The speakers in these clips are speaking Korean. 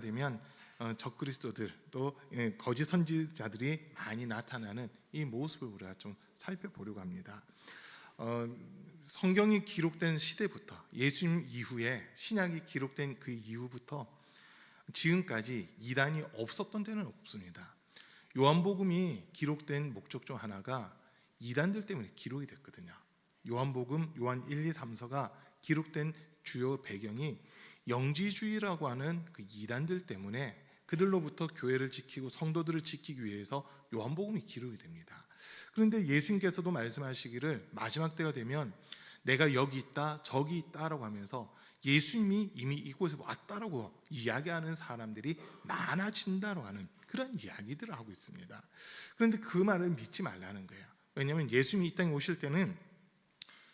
되면 적그리스도들 또 거짓 선지자들이 많이 나타나는 이 모습을 우리가 좀 살펴보려고 합니다. 성경이 기록된 시대부터 예수님 이후에 신약이 기록된 그 이후부터 지금까지 이단이 없었던 데는 없습니다. 요한복음이 기록된 목적 중 하나가 이단들 때문에 기록이 됐거든요. 요한복음, 요한 1, 2, 3서가 기록된 주요 배경이 영지주의라고 하는 그 이단들 때문에 그들로부터 교회를 지키고 성도들을 지키기 위해서 요한복음이 기록이 됩니다. 그런데 예수님께서도 말씀하시기를 마지막 때가 되면 내가 여기 있다 저기 있다라고 하면서 예수님이 이미 이곳에 왔다라고 이야기하는 사람들이 많아진다고 하는 그런 이야기들을 하고 있습니다. 그런데 그 말을 믿지 말라는 거예요. 왜냐하면 예수님이 이 땅에 오실 때는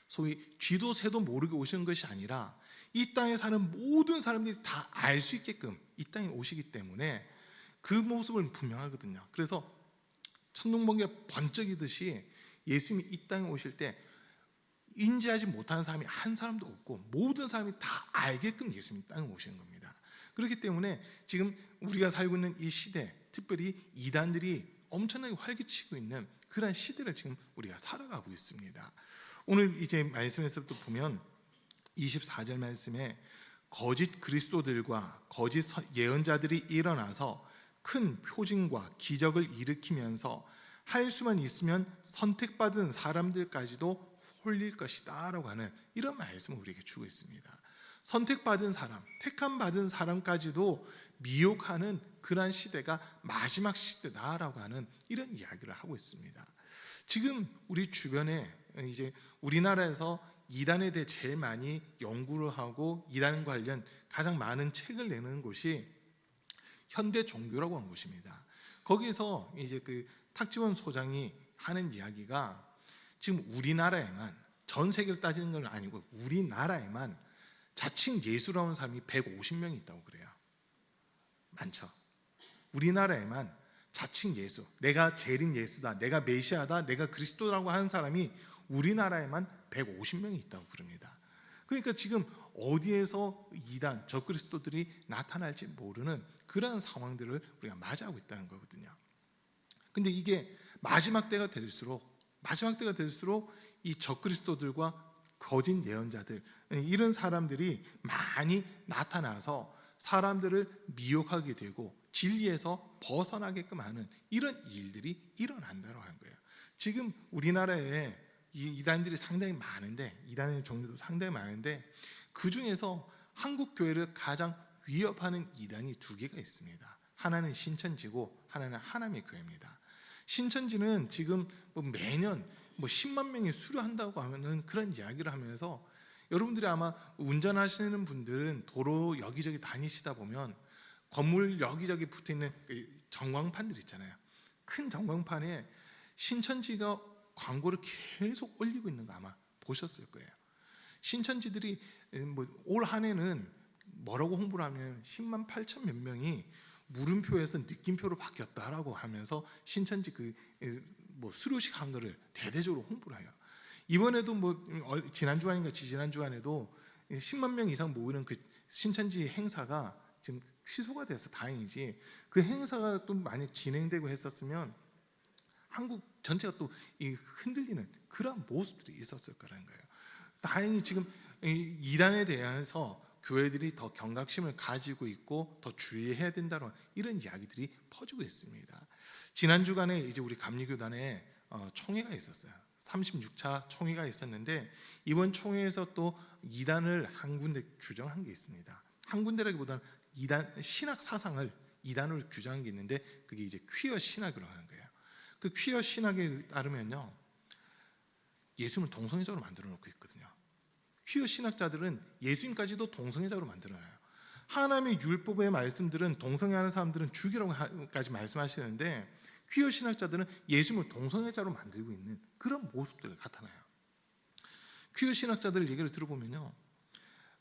소위 쥐도 새도 모르게 오신 것이 아니라 이 땅에 사는 모든 사람들이 다 알 수 있게끔 이 땅에 오시기 때문에 그 모습은 분명하거든요. 그래서 천둥번개가 번쩍이듯이 예수님이 이 땅에 오실 때 인지하지 못하는 사람이 한 사람도 없고 모든 사람이 다 알게끔 예수님이 땅에 오시는 겁니다. 그렇기 때문에 지금 우리가 살고 있는 이 시대, 특별히 이단들이 엄청나게 활기치고 있는 그런 시대를 지금 우리가 살아가고 있습니다. 오늘 이제 말씀에서부터 보면 24절 말씀에 거짓 그리스도들과 거짓 예언자들이 일어나서 큰 표징과 기적을 일으키면서 할 수만 있으면 선택받은 사람들까지도 홀릴 것이다 라고 하는 이런 말씀을 우리에게 주고 있습니다. 선택받은 사람, 택함받은 사람까지도 미혹하는 그러한 시대가 마지막 시대다라고 하는 이런 이야기를 하고 있습니다. 지금 우리 주변에 이제 우리나라에서 이단에 대해 제일 많이 연구를 하고 이단 관련 가장 많은 책을 내는 곳이 현대 종교라고 하는 곳입니다. 거기서 이제 그 탁지원 소장이 하는 이야기가 지금 우리나라에만 전 세계를 따지는 건 아니고 우리나라에만 자칭 예수라는 사람이 150명이 있다고 그래요. 많죠. 우리나라에만 자칭 예수, 내가 재림 예수다, 내가 메시아다, 내가 그리스도라고 하는 사람이 우리나라에만 150명이 있다고 그럽니다. 그러니까 지금 어디에서 이단, 적그리스도들이 나타날지 모르는 그런 상황들을 우리가 맞이하고 있다는 거거든요. 근데 이게 마지막 때가 될수록 이 적그리스도들과 거짓 예언자들 이런 사람들이 많이 나타나서 사람들을 미혹하게 되고 진리에서 벗어나게끔 하는 이런 일들이 일어난다고 하는 거예요. 지금 우리나라에 이단들이 상당히 많은데 이단의 종류도 상당히 많은데 그 중에서 한국 교회를 가장 위협하는 이단이 두 개가 있습니다. 하나는 신천지고 하나는 하나님의 교회입니다. 신천지는 지금 매년 10만 명이 수료한다고 하는 그런 이야기를 하면서 여러분들이 아마 운전하시는 분들은 도로 여기저기 다니시다 보면 건물 여기저기 붙어 있는 전광판들 있잖아요. 큰 전광판에 신천지가 광고를 계속 올리고 있는 거 아마 보셨을 거예요. 신천지들이 올 한 해는 뭐라고 홍보를 하면 10만 8천 몇 명이 물음표에서 느낌표로 바뀌었다라고 하면서 신천지 수료식 한 거를 대대적으로 홍보를 해요. 이번에도 지난 주간인가 지지난 주간에도 10만 명 이상 모이는 그 신천지 행사가 지금 취소가 돼서 다행이지 그 행사가 또 만약 진행되고 했었으면 한국 전체가 또 흔들리는 그런 모습들이 있었을 거라는 거예요. 다행히 지금 이단에 대해서 교회들이 더 경각심을 가지고 있고 더 주의해야 된다는 이런 이야기들이 퍼지고 있습니다. 지난 주간에 이제 우리 감리교단에 총회가 있었어요. 36차 총회가 있었는데 이번 총회에서 또 이단을 한 군데 규정한 게 있습니다. 한 군데라기보다는 이단 신학 사상을 이단으로 규정한 게 있는데 그게 이제 퀴어 신학이라고 하는 거예요. 그 퀴어 신학에 따르면요, 예수님을 동성애자로 만들어 놓고 있거든요. 퀴어 신학자들은 예수님까지도 동성애자로 만들어놔요. 하나님의 율법의 말씀들은 동성애하는 사람들은 죽이라고까지 말씀하시는데 퀴어 신학자들은 예수님을 동성애자로 만들고 있는 그런 모습들을 나타나요. 퀴어 신학자들 얘기를 들어보면요,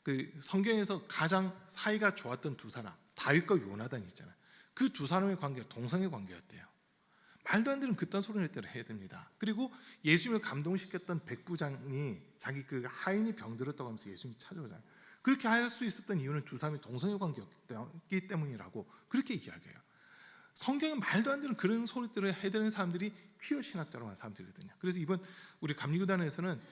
그 성경에서 가장 사이가 좋았던 두 사람 다윗과 요나단이 있잖아요. 그 두 사람의 관계가 동성애 관계였대요. 말도 안 되는 그딴 소리를 해야 됩니다. 그리고 예수님을 감동시켰던 백부장이 자기 그 하인이 병들었다고 하면서 예수님이 찾아오잖아요. 그렇게 할 수 있었던 이유는 두 사람이 동성애 관계였기 때문이라고 그렇게 이야기해요. 성경에 말도 안 되는 그런 소리들을 해대는 사람들이 퀴어 신학자로 한 사람들이거든요. 그래서 이번 우리 감리교단에서는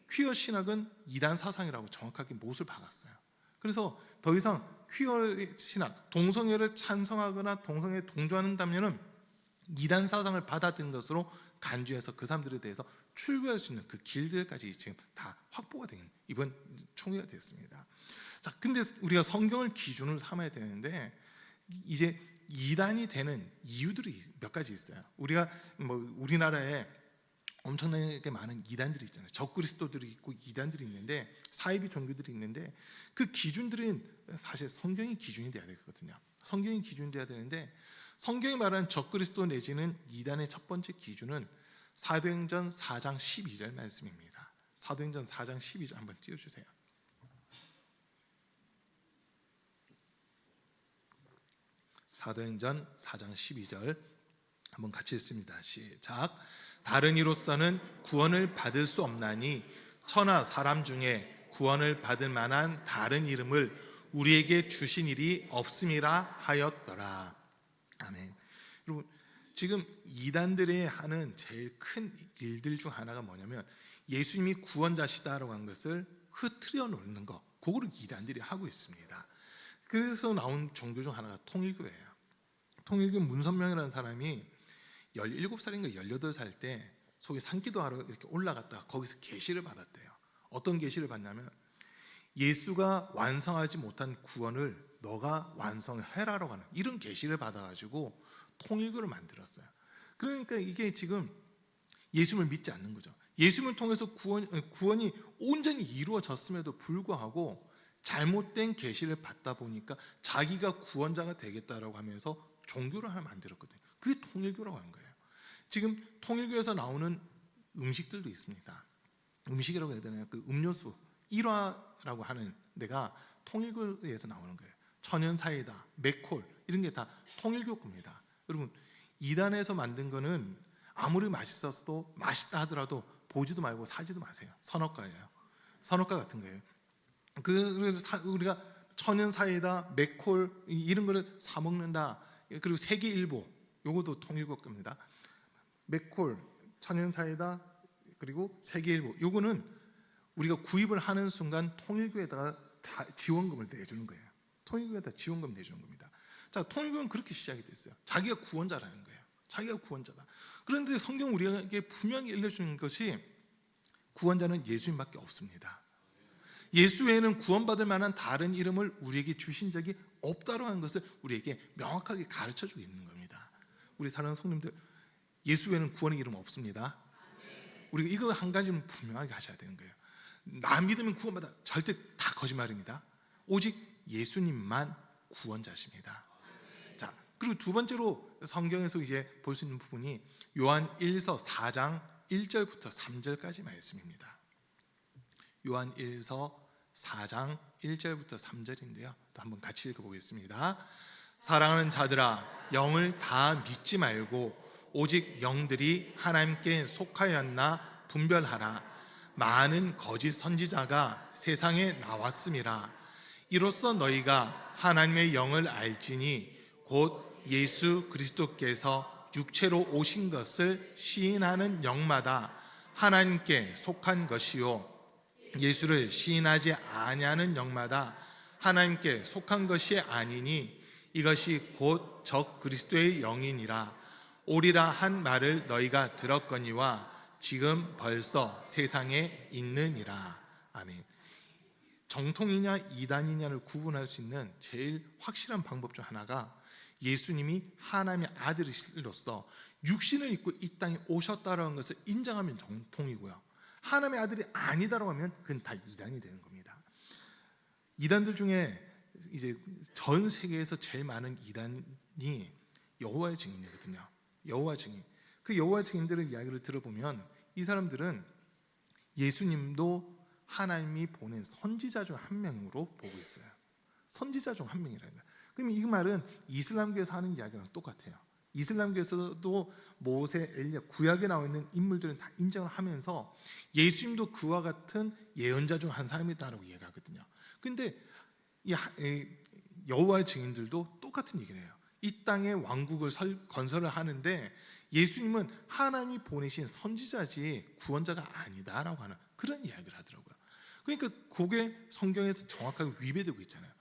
퀴어 신학은 이단 사상이라고 정확하게 못을 박았어요. 그래서 더 이상 퀴어 신학, 동성애를 찬성하거나 동성애에 동조한다면은 이단 사상을 받아들인 것으로 간주해서 그 사람들에 대해서 출구할 수 있는 그 길들까지 지금 다 확보가 된 이번 총회가 됐습니다. 자, 근데 우리가 성경을 기준으로 삼아야 되는데 이제 이단이 되는 이유들이 몇 가지 있어요. 우리가 우리나라에 엄청나게 많은 이단들이 있잖아요. 적그리스도들이 있고 이단들이 있는데 사이비 종교들이 있는데 그 기준들은 사실 성경이 기준이 돼야 되거든요. 성경이 기준이 돼야 되는데 성경이 말하는 적그리스도 내지는 이단의 첫 번째 기준은 사도행전 4장 12절 말씀입니다. 사도행전 4장 12절 한번 띄워주세요. 사도행전 4장 12절 한번 같이 읽습니다. 시작. 다른 이로서는 구원을 받을 수 없나니 천하 사람 중에 구원을 받을 만한 다른 이름을 우리에게 주신 일이 없음이라 하였더라. 아멘. 여러분, 지금 이단들이 하는 제일 큰 일들 중 하나가 뭐냐면 예수님이 구원자시다라고 한 것을 흐트려 놓는 거, 그거를 이단들이 하고 있습니다. 그래서 나온 종교 중 하나가 통일교예요. 통일교 문선명이라는 사람이 17살인가 18살 때 소위 산기도하러 이렇게 올라갔다가 거기서 계시를 받았대요. 어떤 계시를 받냐면 예수가 완성하지 못한 구원을 너가 완성해라라고 하는 이런 계시를 받아가지고 통일교를 만들었어요. 그러니까 이게 지금 예수님을 믿지 않는 거죠. 예수님을 통해서 구원이 온전히 이루어졌음에도 불구하고 잘못된 계시를 받다 보니까 자기가 구원자가 되겠다라고 하면서 종교를 하나 만들었거든요. 그게 통일교라고 하는 거예요. 지금 통일교에서 나오는 음식들도 있습니다. 음식이라고 해야 되나요? 그 음료수 1화라고 하는 데가 통일교에서 나오는 거예요. 천연 사이다, 맥콜 이런 게 다 통일교 겁니다. 여러분, 이단에서 만든 거는 아무리 맛있어도 맛있다 하더라도 보지도 말고 사지도 마세요. 선업가예요. 선업가 같은 거예요. 그래서 우리가 천연 사이다, 맥콜 이런 거를 사 먹는다. 그리고 세계일보 요것도 통일교 겁니다. 맥콜, 천연 사이다 그리고 세계일보 요거는 우리가 구입을 하는 순간 통일교에다가 지원금을 내주는 거예요. 통일교에다 지원금 내주는 겁니다. 자, 통일교는 그렇게 시작이 됐어요. 자기가 구원자라는 거예요. 자기가 구원자다. 그런데 성경 우리에게 분명히 알려주는 것이 구원자는 예수님밖에 없습니다. 예수 외에는 구원받을 만한 다른 이름을 우리에게 주신 적이 없다고 하는 것을 우리에게 명확하게 가르쳐주고 있는 겁니다. 우리 사랑하는 성도님들, 예수 외에는 구원의 이름 없습니다. 우리가 이거 한 가지는 분명하게 하셔야 되는 거예요. 나 믿으면 구원받아. 절대 다 거짓말입니다. 오직 예수님만 구원자십니다. 자, 그리고 두 번째로 성경에서 이제 볼 수 있는 부분이 요한 1서 4장 1절부터 3절까지 말씀입니다. 요한 1서 4장 1절부터 3절인데요. 또 한번 같이 읽어보겠습니다. 사랑하는 자들아, 영을 다 믿지 말고 오직 영들이 하나님께 속하였나 분별하라. 많은 거짓 선지자가 세상에 나왔음이라. 이로써 너희가 하나님의 영을 알지니 곧 예수 그리스도께서 육체로 오신 것을 시인하는 영마다 하나님께 속한 것이요 예수를 시인하지 아니하는 영마다 하나님께 속한 것이 아니니 이것이 곧 적 그리스도의 영이니라. 오리라 한 말을 너희가 들었거니와 지금 벌써 세상에 있느니라. 아멘. 정통이냐 이단이냐를 구분할 수 있는 제일 확실한 방법 중 하나가 예수님이 하나님의 아들이시로서 육신을 입고 이 땅에 오셨다는 것을 인정하면 정통이고요. 하나님의 아들이 아니다라고 하면 그건 다 이단이 되는 겁니다. 이단들 중에 이제 전 세계에서 제일 많은 이단이 여호와의 증인이거든요. 여호와 증인. 그 여호와 증인들의 이야기를 들어보면 이 사람들은 예수님도 하나님이 보낸 선지자 중 한 명으로 보고 있어요. 선지자 중 한 명이라는 거예요. 그럼 이 말은 이슬람교에서 하는 이야기랑 똑같아요. 이슬람교에서도 모세, 엘리야, 구약에 나와 있는 인물들은 다 인정을 하면서 예수님도 그와 같은 예언자 중 한 사람이다라고 이야기하거든요. 근데 이 여호와의 증인들도 똑같은 얘기를 해요. 이 땅에 왕국을 건설을 하는데 예수님은 하나님이 보내신 선지자지 구원자가 아니다라고 하는 그런 이야기를 하더라고요. 그러니까 그게 성경에서 정확하게 위배되고 있잖아요.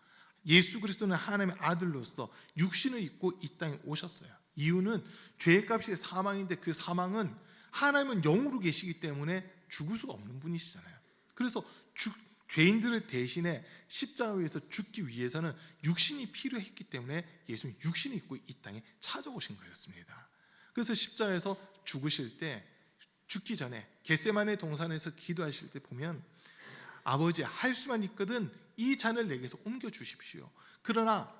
예수 그리스도는 하나님의 아들로서 육신을 입고 이 땅에 오셨어요. 이유는 죄의 값이 사망인데 그 사망은 하나님은 영으로 계시기 때문에 죽을 수가 없는 분이시잖아요. 그래서 죄인들을 대신에 십자가 위에서 죽기 위해서는 육신이 필요했기 때문에 예수님이 육신을 입고 이 땅에 찾아오신 거였습니다. 그래서 십자가에서 죽으실 때, 죽기 전에 겟세마네 동산에서 기도하실 때 보면 아버지, 할 수만 있거든 이 잔을 내게서 옮겨 주십시오. 그러나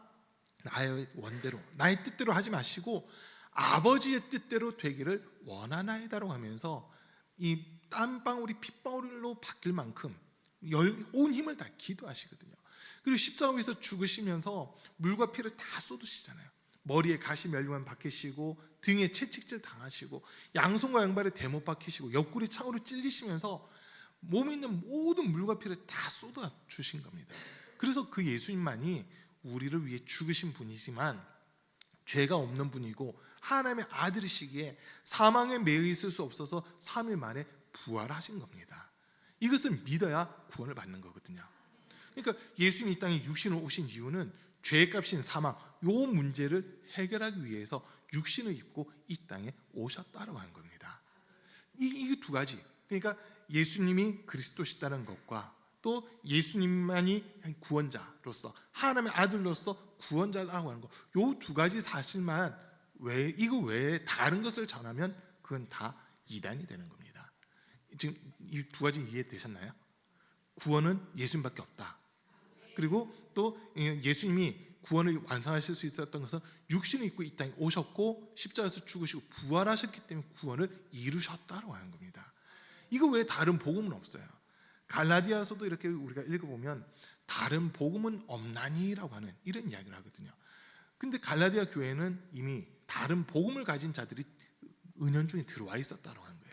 나의 원대로, 나의 뜻대로 하지 마시고 아버지의 뜻대로 되기를 원하나이다라고 하면서 이 땀방울이 핏방울로 바뀔 만큼 온 힘을 다 기도하시거든요. 그리고 십자가 위에서 죽으시면서 물과 피를 다 쏟으시잖아요. 머리에 가시 멸류관 박히시고 등에 채찍질 당하시고 양손과 양발에 대못 박히시고 옆구리 창으로 찔리시면서 몸에 있는 모든 물과 피를 다 쏟아 주신 겁니다. 그래서 그 예수님만이 우리를 위해 죽으신 분이지만 죄가 없는 분이고 하나님의 아들이시기에 사망에 매여 있을 수 없어서 3일 만에 부활하신 겁니다. 이것을 믿어야 구원을 받는 거거든요. 그러니까 예수님이 이 땅에 육신으로 오신 이유는 죄의 값인 사망, 이 문제를 해결하기 위해서 육신을 입고 이 땅에 오셨다고 하는 겁니다. 이 두 가지, 그러니까 예수님이 그리스도시다는 것과 또 예수님만이 구원자로서 하나님의 아들로서 구원자라고 하는 것, 이 두 가지 사실만 이거 외에 다른 것을 전하면 그건 다 이단이 되는 겁니다. 지금 이 두 가지 이해되셨나요? 구원은 예수님밖에 없다. 그리고 또 예수님이 구원을 완성하실 수 있었던 것은 육신을 입고 이 땅에 오셨고 십자가에서 죽으시고 부활하셨기 때문에 구원을 이루셨다고 하는 겁니다. 이거 외에 다른 복음은 없어요. 갈라디아서도 이렇게 우리가 읽어보면 다른 복음은 없나니라고 하는 이런 이야기를 하거든요. 근데 갈라디아 교회는 이미 다른 복음을 가진 자들이 은연중에 들어와 있었다고 하는 거예요.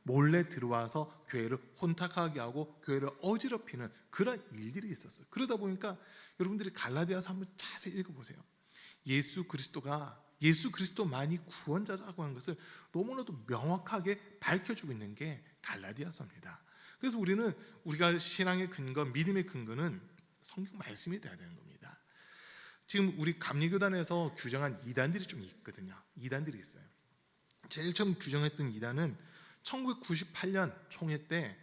몰래 들어와서 교회를 혼탁하게 하고 교회를 어지럽히는 그런 일들이 있었어요. 그러다 보니까 여러분들이 갈라디아서 한번 자세히 읽어보세요. 예수 그리스도만이 구원자라고 하는 것을 너무나도 명확하게 밝혀주고 있는 게 갈라디아서입니다. 그래서 우리가 신앙의 근거, 믿음의 근거는 성경 말씀이 돼야 되는 겁니다. 지금 우리 감리교단에서 규정한 이단들이 좀 있거든요. 이단들이 있어요. 제일 처음 규정했던 이단은 1998년 총회 때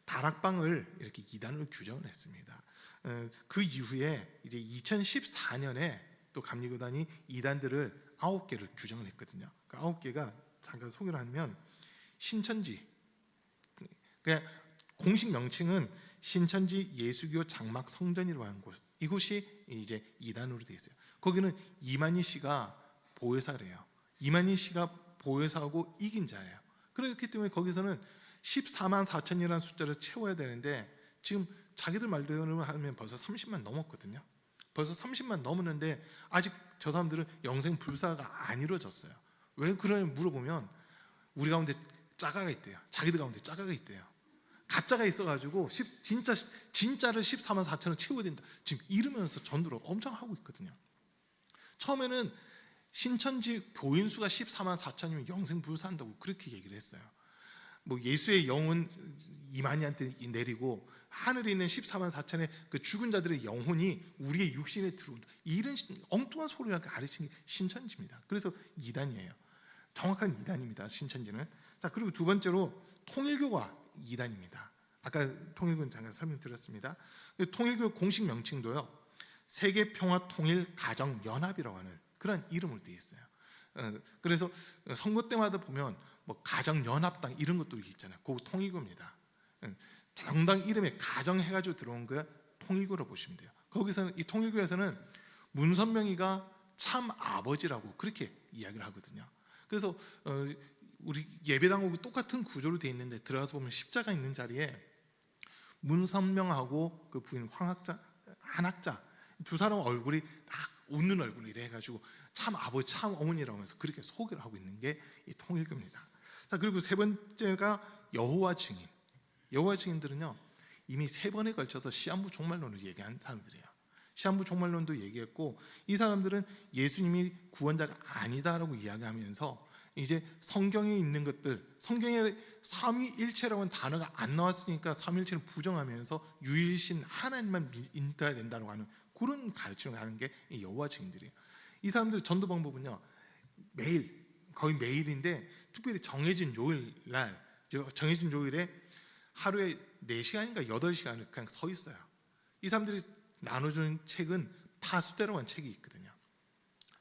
다락방을 이렇게 이단으로 규정을 했습니다. 그 이후에 이제 2014년에 또 감리교단이 이단들을 9개를 규정을 했거든요. 그 9개가 잠깐 소개를 하면 신천지, 그냥 공식 명칭은 신천지 예수교 장막 성전이라고 하는 곳. 이곳이 이제 이단으로 되어 있어요. 거기는 이만희 씨가 보혜사래요. 이만희 씨가 보혜사하고 이긴 자예요. 그렇기 때문에 거기서는 14만 4천이라는 숫자를 채워야 되는데 지금 자기들 말대로 하면 벌써 30만 넘었거든요. 벌써 30만 넘었는데 아직 저 사람들은 영생 불사가 안 이루어졌어요. 왜 그러냐 물어보면 우리 가운데 짜가가 있대요. 자기들 가운데 짜가가 있대요. 가짜가 있어가지고 진짜를 14만 4천을 채워야 된다. 지금 이러면서 전도를 엄청 하고 있거든요. 처음에는 신천지 교인 수가 14만 4천이면 영생 불사한다고 그렇게 얘기를 했어요. 뭐 예수의 영은 이만희한테 내리고 하늘에 있는 14만 4천의 그 죽은 자들의 영혼이 우리의 육신에 들어온다. 이런 엉뚱한 소리를 가르친 게 신천지입니다. 그래서 이단이에요. 정확한 이단입니다. 신천지는. 자, 그리고 두 번째로 통일교가 이단입니다. 아까 통일교는 잠깐 설명드렸습니다. 통일교 공식 명칭도요, 세계평화통일가정연합이라고 하는 그런 이름을 떼 있어요. 그래서 선거 때마다 보면 뭐 가정연합당 이런 것도 있잖아요. 그거 통일교입니다. 정당 이름에 가정 해가지고 들어온 거야 통일교로 보시면 돼요. 거기서는 이 통일교에서는 문선명이가 참 아버지라고 그렇게 이야기를 하거든요. 그래서 우리 예배당하고 똑같은 구조로 되어 있는데 들어가서 보면 십자가 있는 자리에 문선명하고 그 부인 한학자 두 사람 얼굴이 딱 웃는 얼굴 이래 해가지고 참 아버지 참 어머니라고 하면서 그렇게 소개를 하고 있는 게 이 통일교입니다. 자, 그리고 세 번째가 여호와 증인. 여호와 증인들은요 이미 3번에 걸쳐서 시한부 종말론을 얘기한 사람들이에요. 시한부 총말론도 얘기했고, 이 사람들은 예수님이 구원자가 아니다라고 이야기하면서 이제 성경에 있는 것들, 성경에 삼위일체라는 단어가 안 나왔으니까 삼위일체를 부정하면서 유일신 하나님만 믿어야 된다고 하는 그런 가르침을 하는 게 여호와 증인들이에요. 이 사람들의 전도 방법은요, 매일, 거의 매일인데 특별히 정해진 요일에 하루에 4시간인가 8시간을 그냥 서 있어요. 이 사람들이 나눠주는 책은 파수대로라는 책이 있거든요.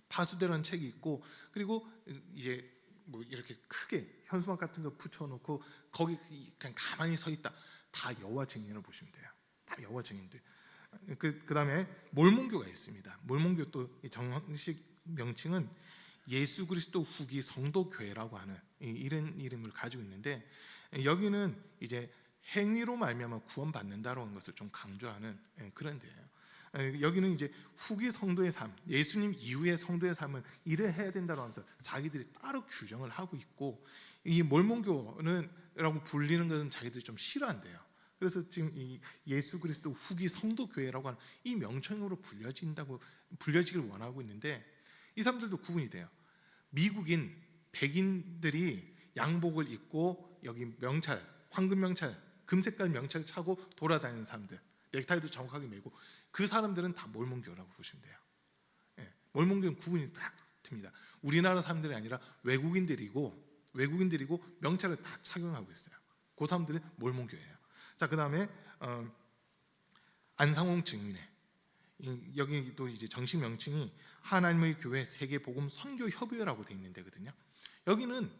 파수대로라는 책이 있고, 그리고 이제 뭐 이렇게 크게 현수막 같은 거 붙여놓고 거기 그냥 가만히 서 있다. 다 여호와 증인을 보시면 돼요. 다 여호와 증인들. 그다음에 몰몬교가 있습니다. 몰몬교 또 정식 명칭은 예수 그리스도 후기 성도교회라고 하는 이런 이름을 가지고 있는데, 여기는 이제 행위로 말미암아 구원받는다라는 것을 좀 강조하는 그런 데예요. 여기는 이제 후기 성도의 삶, 예수님 이후의 성도의 삶은 이래 해야 된다고 하면서 자기들이 따로 규정을 하고 있고, 이 몰몬교라고 불리는 것은 자기들이 좀 싫어한대요. 그래서 지금 이 예수 그리스도 후기 성도교회라고 하는 이 명칭으로 불려지길 원하고 있는데, 이 사람들도 구분이 돼요. 미국인 백인들이 양복을 입고 여기 명찰, 황금 명찰, 금색깔 명찰 차고 돌아다니는 사람들, 넥타이도 정확하게 매고, 그 사람들은 다 몰몬교라고 보시면 돼요. 몰몬교는 구분이 딱 듭니다. 우리나라 사람들이 아니라 외국인들이고 명찰을 다 착용하고 있어요. 그 사람들은 몰몬교예요. 자, 그다음에 안상홍 증인회, 여기도 이제 정식 명칭이 하나님의 교회 세계복음 선교 협의회라고 돼 있는 데거든요. 여기는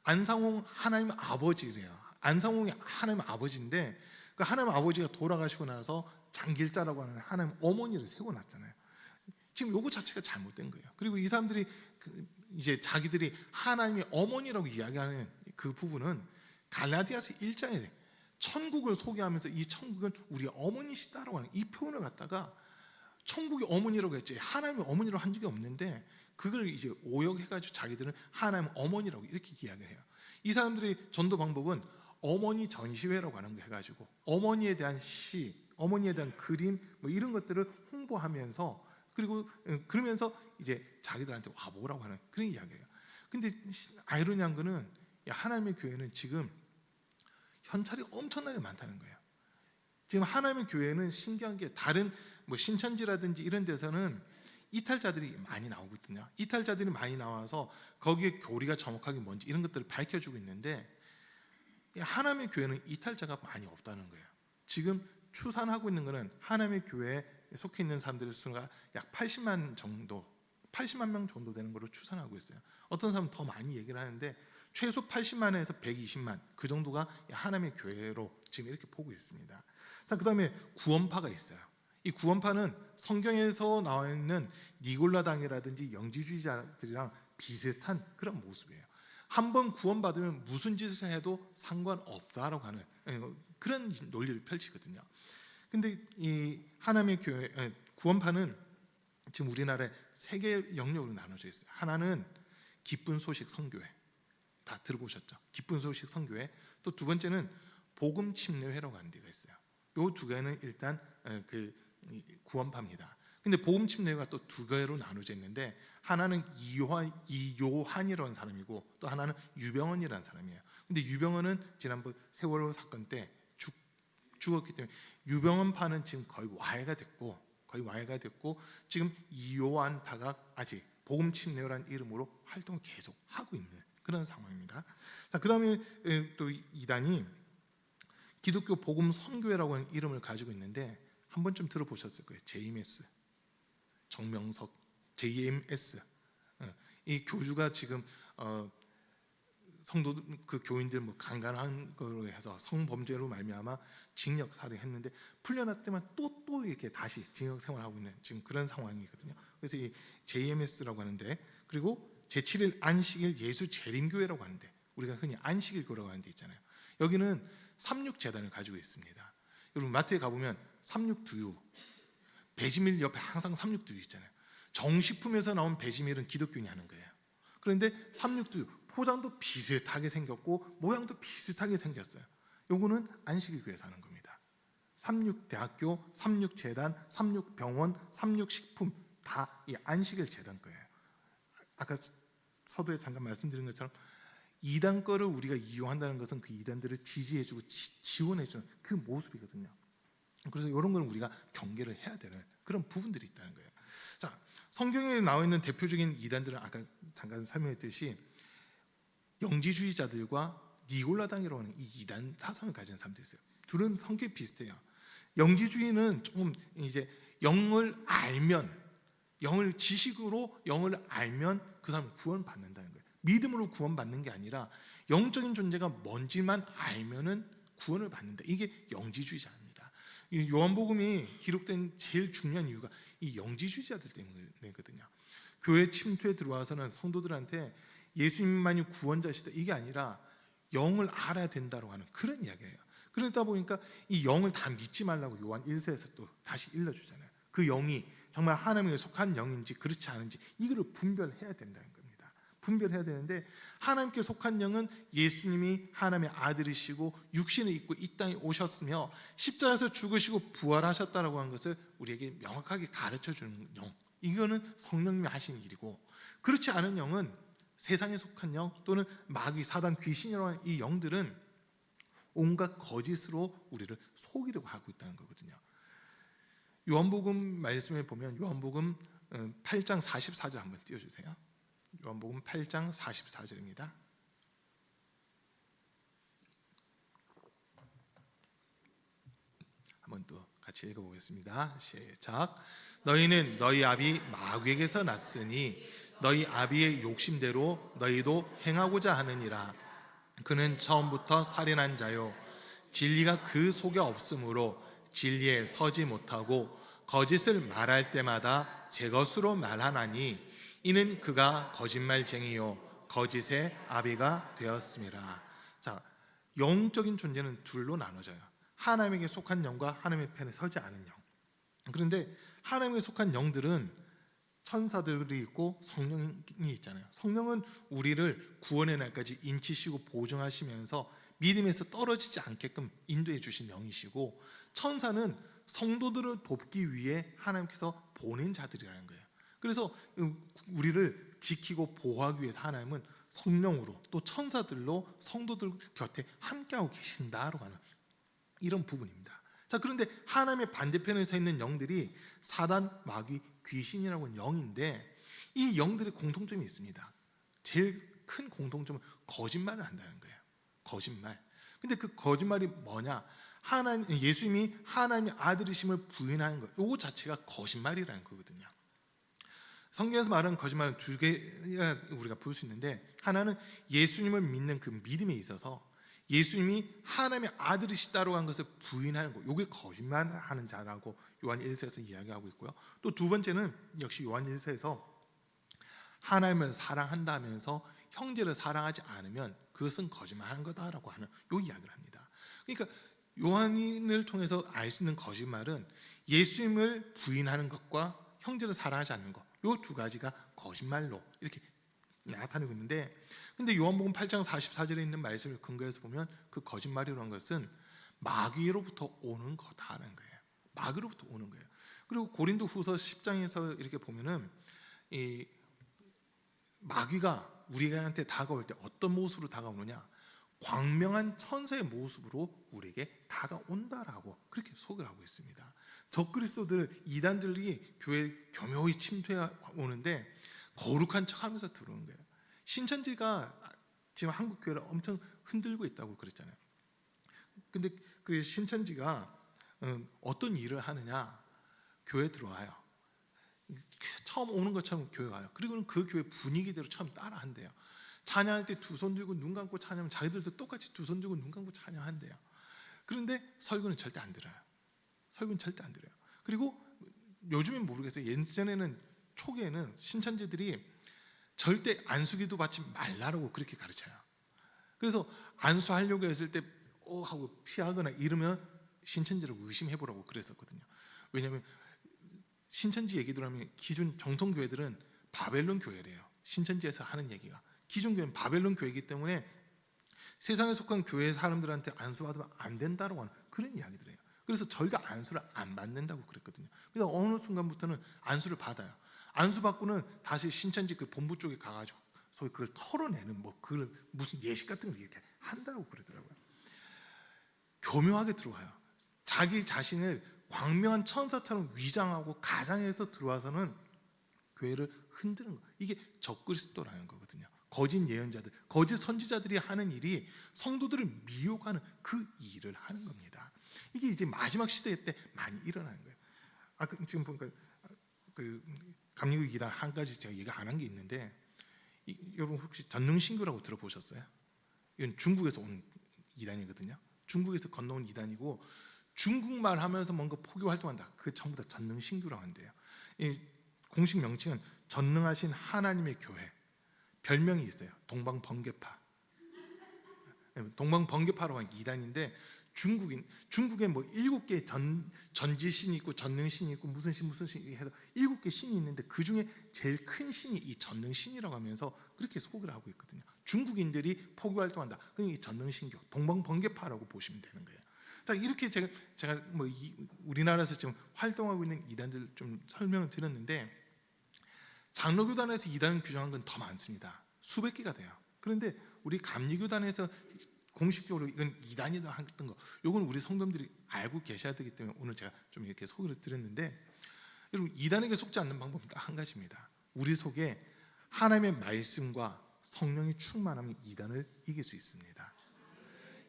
안상홍 하나님 아버지래요. 안상홍이 하나님 아버지인데, 그 하나님 아버지가 돌아가시고 나서 장길자라고 하는 하나님 어머니를 세워놨잖아요. 지금 요거 자체가 잘못된 거예요. 그리고 이 사람들이 이제 자기들이 하나님의 어머니라고 이야기하는 그 부분은 갈라디아서 1장에 천국을 소개하면서 이 천국은 우리 어머니시다라고 하는 이 표현을 갖다가 천국의 어머니라고 했지 하나님의 어머니라고 한 적이 없는데, 그걸 이제 오역해가지고 자기들은 하나님 어머니라고 이렇게 이야기를 해요. 이 사람들의 전도 방법은 어머니 전시회라고 하는 거 해가지고 어머니에 대한 시, 어머니에 대한 그림 뭐 이런 것들을 홍보하면서, 그리고 그러면서 이제 자기들한테 와보라고 하는 그런 이야기예요. 근데 아이러니한 거는 하나님의 교회는 지금 현찰이 엄청나게 많다는 거예요. 지금 하나님의 교회는 신기한 게, 다른 뭐 신천지라든지 이런 데서는 이탈자들이 많이 나오거든요. 이탈자들이 많이 나와서 거기에 교리가 정확하게 뭔지 이런 것들을 밝혀주고 있는데, 하나님의 교회는 이탈자가 많이 없다는 거예요. 지금 추산하고 있는 것은 하나님의 교회에 속해 있는 사람들의 수가 약 80만 명 정도 되는 걸로 추산하고 있어요. 어떤 사람은 더 많이 얘기를 하는데 최소 80만에서 120만 그 정도가 하나님의 교회로 지금 이렇게 보고 있습니다. 자, 그다음에 구원파가 있어요. 이 구원파는 성경에서 나와 있는 니골라당이라든지 영지주의자들이랑 비슷한 그런 모습이에요. 한번 구원받으면 무슨 짓을 해도 상관없다라고 하는 그런 논리를 펼치거든요. 근데 이 하나님의 교회 구원파는 지금 우리나라에 3개 영역으로 나눠져 있어요. 하나는 기쁜 소식 선교회, 다 들어보셨죠? 기쁜 소식 선교회. 또 두 번째는 복음 침례회라고 하는 데가 있어요. 요 두 개는 일단 그 구원파입니다. 근데 복음 침례회가 또 두 개로 나눠져 있는데, 하나는 이요한이라는 사람이고 또 하나는 유병헌이라는 사람이에요. 근데 유병헌은 지난번 세월호 사건 때 죽었기 때문에 유병헌파는 지금 거의 와해가 됐고 지금 이요한파가 아직 복음 침례회라는 이름으로 활동을 계속 하고 있는 그런 상황입니다. 자, 그다음에 또 이단이 기독교 복음 선교회라고 하는 이름을 가지고 있는데, 한 번쯤 들어보셨을 거예요. JMS, 정명석, JMS. 이 교주가 지금 성도 그 교인들 뭐 강간한 걸로 해서 성범죄로 말미암아 징역 살해했는데 풀려났지만 또 이렇게 다시 징역 생활하고 있는 지금 그런 상황이거든요. 그래서 이 JMS라고 하는데, 그리고 제7일 안식일 예수 재림교회라고 하는데, 우리가 흔히 안식일교라고 하는 데 있잖아요. 여기는 삼육재단을 가지고 있습니다. 여러분 마트에 가보면 삼육두유, 배지밀 옆에 항상 삼육두유 있잖아요. 정식품에서 나온 배지밀은 기독교인이 하는 거예요. 그런데 삼육두유 포장도 비슷하게 생겼고 모양도 비슷하게 생겼어요. 요거는 안식일교회에서 하는 겁니다. 삼육대학교, 삼육재단, 삼육병원, 삼육식품 다 이 안식일 재단 거예요. 아까 서두에 잠깐 말씀드린 것처럼 이단 거를 우리가 이용한다는 것은 그 이단들을 지지해주고 지원해주는 그 모습이거든요. 그래서 이런 걸 우리가 경계를 해야 되는 그런 부분들이 있다는 거예요. 자, 성경에 나와 있는 대표적인 이단들은 아까 잠깐 설명했듯이 영지주의자들과 니골라당이라고 하는 이 이단 사상을 가진 사람들이 있어요. 둘은 성격이 비슷해요. 영지주의는 조금 이제 영을 알면, 영을 지식으로 영을 알면 그 사람은 구원받는다는 거예요. 믿음으로 구원받는 게 아니라 영적인 존재가 뭔지만 알면은 구원을 받는다. 이게 영지주의자입니다. 이 요한복음이 기록된 제일 중요한 이유가 이 영지주의자들 때문이거든요. 교회 침투에 들어와서는 성도들한테 예수님만이 구원자시다 이게 아니라 영을 알아야 된다고 하는 그런 이야기예요. 그러다 보니까 이 영을 다 믿지 말라고 요한 1서에서 또 다시 일러주잖아요. 그 영이 정말 하나님에 속한 영인지 그렇지 않은지 이거를 분별해야 된다는 겁니다. 분별해야 되는데 하나님께 속한 영은 예수님이 하나님의 아들이시고 육신을 입고 이 땅에 오셨으며 십자가에서 죽으시고 부활하셨다라고 하는 것을 우리에게 명확하게 가르쳐주는 영, 이거는 성령님이 하신 일이고, 그렇지 않은 영은 세상에 속한 영 또는 마귀, 사단, 귀신이라고 하는 이 영들은 온갖 거짓으로 우리를 속이려고 하고 있다는 거거든요. 요한복음 말씀에 보면 요한복음 8장 44절 한번 띄워주세요. 요한복음 8장 44절입니다. 한번 또 같이 읽어보겠습니다. 시작. 너희는 너희 아비 마귀에게서 났으니 너희 아비의 욕심대로 너희도 행하고자 하느니라. 그는 처음부터 살인한 자요 진리가 그 속에 없으므로 진리에 서지 못하고 거짓을 말할 때마다 제 것으로 말하나니 이는 그가 거짓말쟁이요 거짓의 아비가 되었음이라. 자, 영적인 존재는 둘로 나눠져요. 하나님에게 속한 영과 하나님의 편에 서지 않은 영. 그런데 하나님에 속한 영들은 천사들이 있고 성령이 있잖아요. 성령은 우리를 구원의 날까지 인치시고 보증하시면서 믿음에서 떨어지지 않게끔 인도해 주신 영이시고, 천사는 성도들을 돕기 위해 하나님께서 보낸 자들이라는 거예요. 그래서 우리를 지키고 보호하기 위해서 하나님은 성령으로 또 천사들로 성도들 곁에 함께하고 계신다라고 하는 이런 부분입니다. 자, 그런데 하나님의 반대편에 서 있는 영들이 사단, 마귀, 귀신이라고 하는 영인데 이 영들의 공통점이 있습니다. 제일 큰 공통점은 거짓말을 한다는 거예요. 거짓말. 근데 그 거짓말이 뭐냐? 예수님이 하나님의 아들이심을 부인하는 것. 이거 자체가 거짓말이라는 거거든요. 성경에서 말하는 거짓말은 두 개가 우리가 볼 수 있는데, 하나는 예수님을 믿는 그 믿음에 있어서 예수님이 하나님의 아들이시다고 한 것을 부인하는 것, 이게 거짓말을 하는 자라고 요한 1서에서 이야기하고 있고요. 또 두 번째는 역시 요한 1서에서 하나님을 사랑한다면서 형제를 사랑하지 않으면 그것은 거짓말하는 거다라고 하는 요 이야기를 합니다. 그러니까 요한을 통해서 알 수 있는 거짓말은 예수님을 부인하는 것과 형제를 사랑하지 않는 것, 요 두 가지가 거짓말로 이렇게 나타내고 있는데, 근데 요한복음 8장 44절에 있는 말씀을 근거해서 보면 그 거짓말이라는 것은 마귀로부터 오는 거다라는 거예요. 마귀로부터 오는 거예요. 그리고 고린도 후서 10장에서 이렇게 보면은 이 마귀가 우리한테 다가올 때 어떤 모습으로 다가오느냐, 광명한 천사의 모습으로 우리에게 다가온다라고 그렇게 소개를 하고 있습니다. 적그리스도들, 이단들이 교회에 교묘히 침투해 오는데 거룩한 척하면서 들어오는 거예요. 신천지가 지금 한국 교회를 엄청 흔들고 있다고 그랬잖아요. 근데 그 신천지가 어떤 일을 하느냐, 교회 들어와요. 처음 오는 것처럼 교회 와요. 그리고는 그 교회 분위기대로 처음 따라한대요. 찬양할 때 두 손 들고 눈 감고 찬양하면 자기들도 똑같이 두 손 들고 눈 감고 찬양한대요. 그런데 설교는 절대 안 들어요. 설교는 절대 안 들어요. 그리고 요즘엔 모르겠어요. 예전에는 초기에는 신천지들이 절대 안수기도 받지 말라고 그렇게 가르쳐요. 그래서 안수하려고 했을 때 하고 피하거나 이러면 신천지를 의심해보라고 그랬었거든요. 왜냐하면 신천지 얘기 들으면 기존 정통 교회들은 바벨론 교회래요. 신천지에서 하는 얘기가 기존 교회는 바벨론 교회이기 때문에 세상에 속한 교회 사람들한테 안수받으면 안 된다고 하는 그런 이야기들이에요. 그래서 절대 안수를 안 받는다고 그랬거든요. 그래서 어느 순간부터는 안수를 받아요. 안수 받고는 다시 신천지 그 본부 쪽에 가가지고 소위 그걸 털어내는 뭐 그걸 무슨 예식 같은 걸 이렇게 한다고 그러더라고요. 교묘하게 들어와요. 자기 자신을 광명한 천사처럼 위장하고 가장해서 들어와서는 교회를 흔드는 거. 이게 적그리스도라는 거거든요. 거짓 예언자들, 거짓 선지자들이 하는 일이 성도들을 미혹하는 그 일을 하는 겁니다. 이게 이제 마지막 시대 때 많이 일어나는 거예요. 지금 보니까 그 감리교 이단 한 가지 제가 얘기 안 한 게 있는데, 여러분 혹시 전능신교라고 들어보셨어요? 이건 중국에서 온 이단이거든요. 중국에서 건너온 이단이고 중국말 하면서 뭔가 포교 활동한다. 그 전부 다 전능신교라고 한대요. 이 공식 명칭은 전능하신 하나님의 교회. 별명이 있어요. 동방번개파. 동방번개파라고 하는 이단인데 중국에 뭐 7개 전지신이 있고 전능신이 있고 무슨 신이 해서 7개 신이 있는데 그 중에 제일 큰 신이 이 전능신이라고 하면서 그렇게 소개를 하고 있거든요. 중국인들이 포교 활동한다. 그러니까 이 전능신교, 동방번개파라고 보시면 되는 거예요. 자, 이렇게 제가 뭐 우리나라에서 지금 활동하고 있는 이단들 좀 설명을 드렸는데, 장로교단에서 이단 규정한 건 더 많습니다. 수백 개가 돼요. 그런데 우리 감리교단에서 공식적으로 이건 이단이다 했던 거, 이건 우리 성도님들이 알고 계셔야 되기 때문에 오늘 제가 좀 이렇게 소개를 드렸는데, 여러분 이단에게 속지 않는 방법은 딱 한 가지입니다. 우리 속에 하나님의 말씀과 성령이 충만하면 이단을 이길 수 있습니다.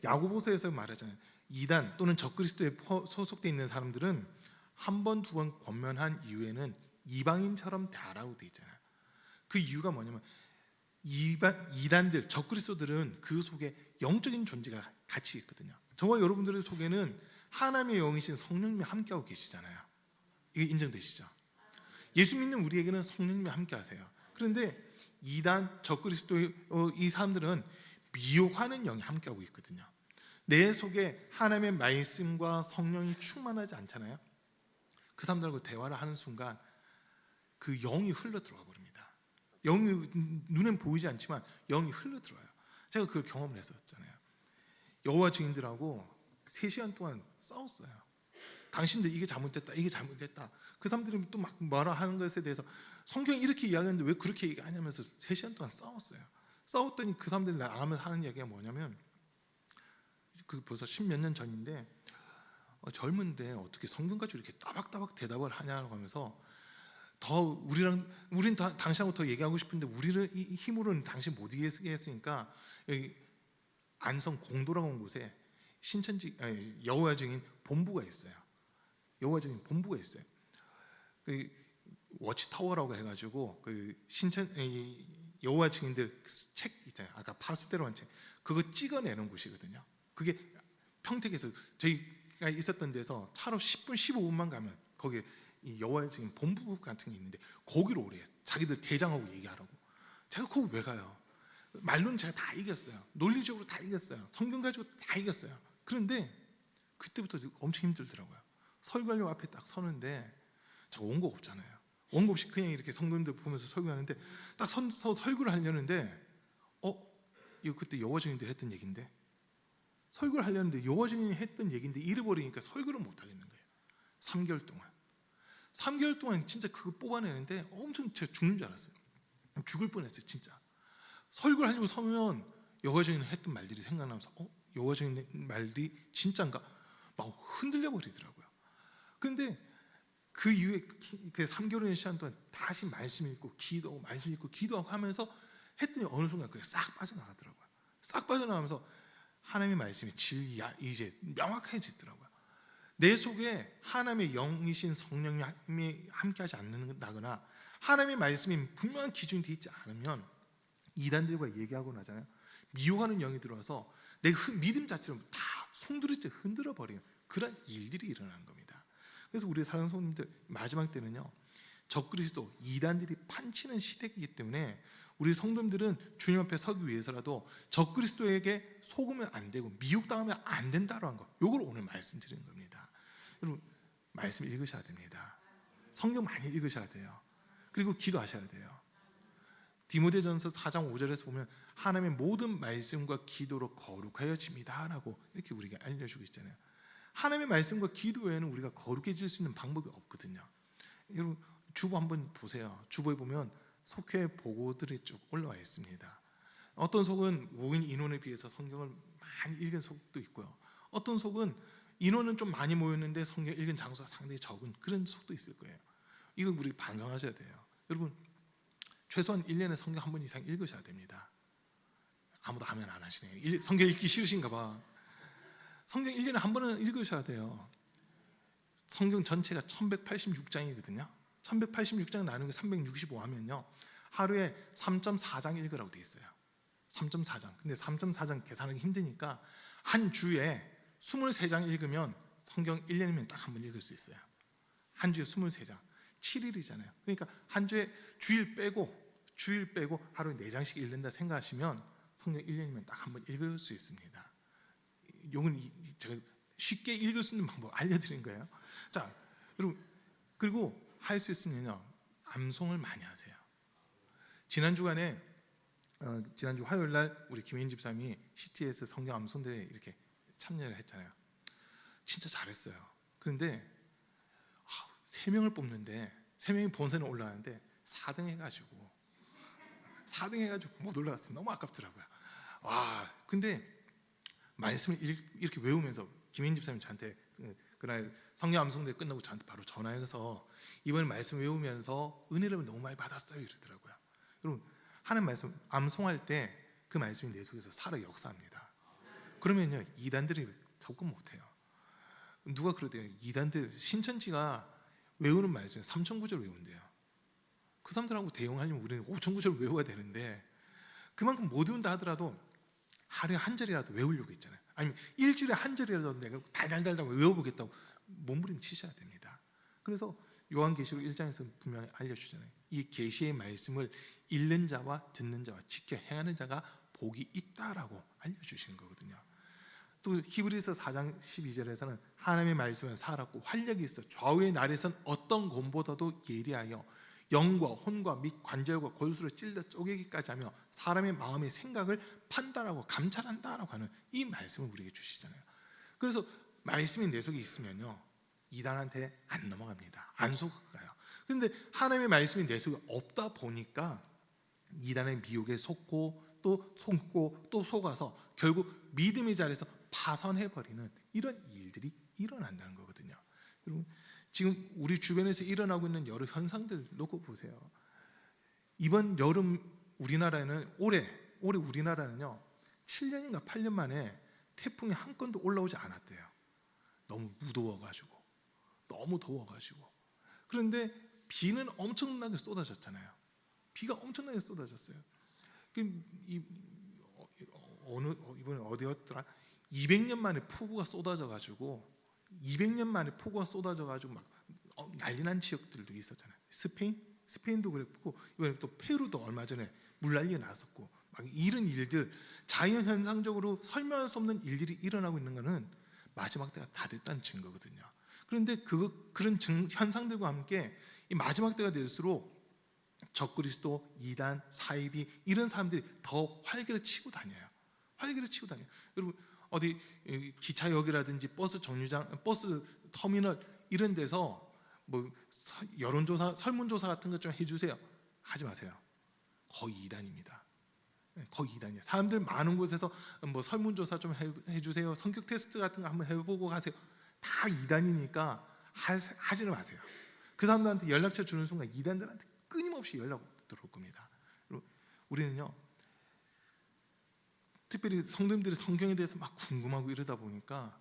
야고보서에서 말하잖아요. 이단 또는 적그리스도에 소속되어 있는 사람들은 한 번, 두 번 권면한 이후에는 이방인처럼 대하라고 돼 있잖아요. 그 이유가 뭐냐면 이단들, 적그리스도들은 그 속에 영적인 존재가 같이 있거든요. 저와 여러분들의 속에는 하나님의 영이신 성령님이 함께하고 계시잖아요. 이게 인정되시죠? 예수 믿는 우리에게는 성령님이 함께하세요. 그런데 이단, 적그리스도 이 사람들은 미혹하는 영이 함께하고 있거든요. 내 속에 하나님의 말씀과 성령이 충만하지 않잖아요. 그 사람들하고 대화를 하는 순간 그 영이 흘러 들어가 버립니다. 영이 눈엔 보이지 않지만 영이 흘러 들어와요. 제가 그걸 경험을 했었잖아요. 여호와 증인들하고 3시간 동안 싸웠어요. 당신들 이게 잘못됐다, 이게 잘못됐다. 그 사람들이 또 막 뭐라 하는 것에 대해서 성경이 이렇게 이야기하는데 왜 그렇게 얘기하냐면서 3시간 동안 싸웠어요. 싸웠더니 그 사람들이 나가면서 하는 얘기가 뭐냐면, 그 벌써 10몇 년 전인데, 젊은데 어떻게 성경 가지고 이렇게 따박따박 대답을 하냐고 하면서, 우리는 당신하고 더 얘기하고 싶은데 우리를 이 힘으로는 당신 못 이기겠으니까 여기 안성 공도라고 하는 곳에 신천지 여호와 증인 본부가 있어요. 여호와 증인 본부가 있어요. 그 워치타워라고 해가지고 그 여호와 증인들 책 있잖아요. 아까 파수대로 한 책, 그거 찍어내는 곳이거든요. 그게 평택에서 저희가 있었던 데서 차로 10분 15분만 가면 거기 이 여호와 증인 본부 같은 게 있는데 거기로 오래요. 자기들 대장하고 얘기하라고. 제가 거기 왜 가요? 말로는 제가 다 이겼어요. 논리적으로 다 이겼어요. 성경 가지고 다 이겼어요. 그런데 그때부터 엄청 힘들더라고요. 설교하려고 앞에 딱 서는데 제가 원고 없잖아요. 원고 없이 그냥 이렇게 성도님들 보면서 설교하는데 딱 서서 설교를 하려는데 이거 그때 여호와 증인들이 했던 얘기인데, 설교를 하려는데 여호와 증인이 했던 얘기인데 잃어버리니까 설교를 못 하겠는 거예요. 3개월 동안 진짜 그거 뽑아내는데 엄청 제가 죽는 줄 알았어요. 죽을 뻔했어요, 진짜. 설교를 하려고 서면 여호와 증인이 했던 말들이 생각나면서 여호와 증인 말들이 진짜인가 막 흔들려 버리더라고요. 그런데 그 이후에 그 3개월의 시간 동안 다시 말씀 읽고 기도하고 말씀 읽고 기도하고 하면서 했더니 어느 순간 그게 싹 빠져나가더라고요. 싹 빠져나가면서 하나님의 말씀이 진리야 이제 명확해지더라고요. 내 속에 하나님의 영이신 성령님이 함께하지 않는다거나 하나님의 말씀이 분명한 기준이 되어 있지 않으면 이단들과 얘기하고 나잖아요. 미혹하는 영이 들어와서 내 믿음 자체를 다 송두리째 흔들어 버리는 그런 일들이 일어나는 겁니다. 그래서 우리 사랑하는 성도님들, 마지막 때는요, 적그리스도 이단들이 판치는 시대이기 때문에 우리 성도님들은 주님 앞에 서기 위해서라도 적그리스도에게 속으면 안 되고 미혹당하면 안 된다라는 거, 이걸 오늘 말씀드리는 겁니다. 여러분 말씀 읽으셔야 됩니다. 성경 많이 읽으셔야 돼요. 그리고 기도하셔야 돼요. 디모데전서 4장 5절에서 보면 하나님의 모든 말씀과 기도로 거룩하여집니다라고 이렇게 우리에게 알려주고 있잖아요. 하나님의 말씀과 기도 외에는 우리가 거룩해질 수 있는 방법이 없거든요. 여러분 주보 한번 보세요. 주보에 보면 속회 보고들이 쭉 올라와 있습니다. 어떤 속은 모인 인원에 비해서 성경을 많이 읽은 속도 있고요. 어떤 속은 인원은 좀 많이 모였는데 성경 읽은 장수가 상당히 적은 그런 속도 있을 거예요. 이거 우리 반성하셔야 돼요. 여러분 최소한 1년에 성경 한 번 이상 읽으셔야 됩니다. 아무도 하면 안 하시네요. 성경 읽기 싫으신가 봐. 성경 1년에 한 번은 읽으셔야 돼요. 성경 전체가 1186장이거든요. 1186장 나누기 365 하면요 하루에 3.4장 읽으라고 돼 있어요. 3.4장. 근데 3.4장 계산하기 힘드니까 한 주에 23장 읽으면 성경 1년이면 딱 한 번 읽을 수 있어요. 한 주에 23장. 7일이잖아요. 그러니까 한 주에 주일 빼고 하루에 4장씩 읽는다 생각하시면 성경 1년이면 딱 한 번 읽을 수 있습니다. 이건 제가 쉽게 읽을 수 있는 방법 알려드린 거예요. 자, 여러분 그리고 할 수 있으면요 암송을 많이 하세요. 지난주 화요일 날 우리 김혜인 집사님이 CTS 성경 암송대회에 이렇게 참여를 했잖아요. 진짜 잘했어요. 그런데 3명을 뽑는데 3명이 본선에 올라가는데 4등 해가지고 못 올라갔어요. 너무 아깝더라고요. 와, 근데 말씀을 이렇게 외우면서 김혜인 집사님 저한테 그날 성경 암송대회 끝나고 저한테 바로 전화해서 이번 말씀 외우면서 은혜를 너무 많이 받았어요 이러더라고요. 여러분 하나님 말씀 암송할 때 그 말씀이 내 속에서 살아 역사합니다. 그러면요 이단들이 접근 못해요. 누가 그러대요. 이단들 신천지가 외우는 말씀 3,000구절 외운대요. 그 사람들하고 대응하려면 우리는 5,000구절 외워야 되는데 그만큼 못 외운다 하더라도 하루에 한 절이라도 외우려고 했잖아요. 아니면 일주일에 한 절이라도 내가 달달달달 외워보겠다고 몸부림치셔야 됩니다. 그래서 요한계시록 1장에서 분명히 알려주잖아요. 이 계시의 말씀을 읽는 자와 듣는 자와 지켜 행하는 자가 복이 있다라고 알려주시는 거거든요. 또 히브리서 4장 12절에서는 하나님의 말씀은 살았고 활력이 있어 좌우의 날에선 어떤 곰보다도 예리하여 영과 혼과 및 관절과 골수를 찔러 쪼개기까지 하며 사람의 마음의 생각을 판단하고 감찰한다라고 하는 이 말씀을 우리에게 주시잖아요. 그래서 말씀이 내 속에 있으면요 이단한테 안 넘어갑니다. 안 속아요. 그런데 하나님의 말씀이 내 속에 없다 보니까 이단의 미혹에 속고 또 속아서 결국 믿음의 자리에서 파선해버리는 이런 일들이 일어난다는 거거든요. 여러분 지금 우리 주변에서 일어나고 있는 여러 현상들 놓고 보세요. 이번 여름 우리나라에는 올해 우리나라는요 7년인가 8년 만에 태풍이 한 건도 올라오지 않았대요. 너무 더워가지고. 그런데 비는 엄청나게 쏟아졌잖아요. 비가 엄청나게 쏟아졌어요. 이번에 어디였더라? 200년 만에 폭우가 쏟아져가지고 막 난리 난 지역들도 있었잖아요. 스페인도 그랬고 이번에 또 페루도 얼마 전에 물난리가 났었고 막 이런 일들 자연 현상적으로 설명할 수 없는 일들이 일어나고 있는 것은 마지막 때가 다 됐다는 증거거든요. 그런데 그런 현상들과 함께 이 마지막 때가 될수록 적그리스도, 이단, 사이비 이런 사람들이 더 활개를 치고 다녀요. 여러분 어디 기차역이라든지 버스 정류장, 버스 터미널 이런 데서 뭐 여론조사, 설문조사 같은 것 좀 해주세요. 하지 마세요. 거의 이단입니다. 거의 이단이에요. 사람들 많은 곳에서 뭐 설문조사 좀 해주세요. 성격 테스트 같은 거 한번 해보고 가세요. 다 이단이니까 하지는 마세요. 그 사람들한테 연락처 주는 순간 이단들한테 끊임없이 연락 들어올 겁니다. 우리는요 특별히 성도님들이 성경에 대해서 막 궁금하고 이러다 보니까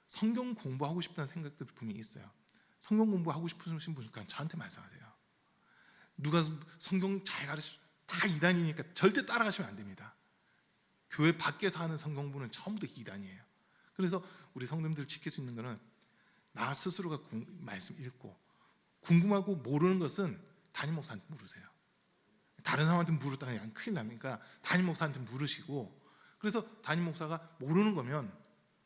성경 공부하고 싶다는 생각들이 분명히 있어요. 성경 공부하고 싶으신 분이니까 저한테 말씀하세요. 누가 성경 잘 가르쳐 다 이단이니까 절대 따라가시면 안 됩니다. 교회 밖에서 하는 성경 공부는 전부 다 이단이에요. 그래서 우리 성도님들 지킬 수 있는 거는 나 스스로가 말씀 읽고 궁금하고 모르는 것은 담임 목사한테 물으세요. 다른 사람한테 물었다가 그냥 큰일 나니까 담임 목사한테 물으시고 그래서 담임 목사가 모르는 거면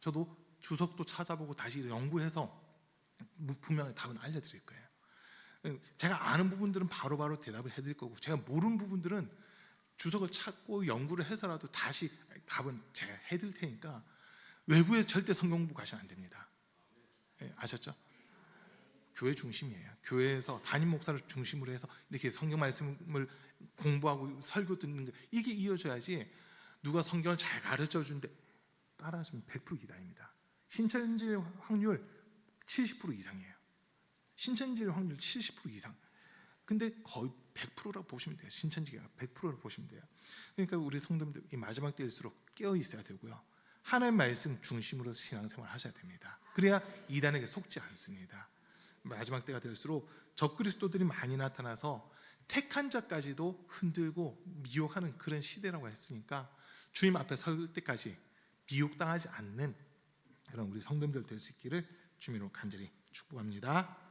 저도 주석도 찾아보고 다시 연구해서 분명히 답은 알려드릴 거예요. 제가 아는 부분들은 바로바로 대답을 해드릴 거고 제가 모르는 부분들은 주석을 찾고 연구를 해서라도 다시 답은 제가 해드릴 테니까 외부에 절대 성경 공부 가시면 안 됩니다. 예, 아셨죠? 교회 중심이에요. 교회에서 담임 목사를 중심으로 해서 이렇게 성경 말씀을 공부하고 설교 듣는 거, 이게 이어져야지. 누가 성경을 잘 가르쳐 주는데 따라하시면 100% 이단입니다. 신천지일 확률 70% 이상이에요. 신천지일 확률 70% 이상. 근데 거의 100%라고 보시면 돼요. 신천지가 100%라고 보시면 돼요. 그러니까 우리 성도님들 이 마지막 때일수록 깨어 있어야 되고요. 하나님 말씀 중심으로 신앙생활 하셔야 됩니다. 그래야 이단에게 속지 않습니다. 마지막 때가 될수록 적그리스도들이 많이 나타나서 택한 자까지도 흔들고 미혹하는 그런 시대라고 했으니까 주님 앞에 설 때까지 미혹당하지 않는 그런 우리 성도님들 될 수 있기를 주님으로 간절히 축복합니다.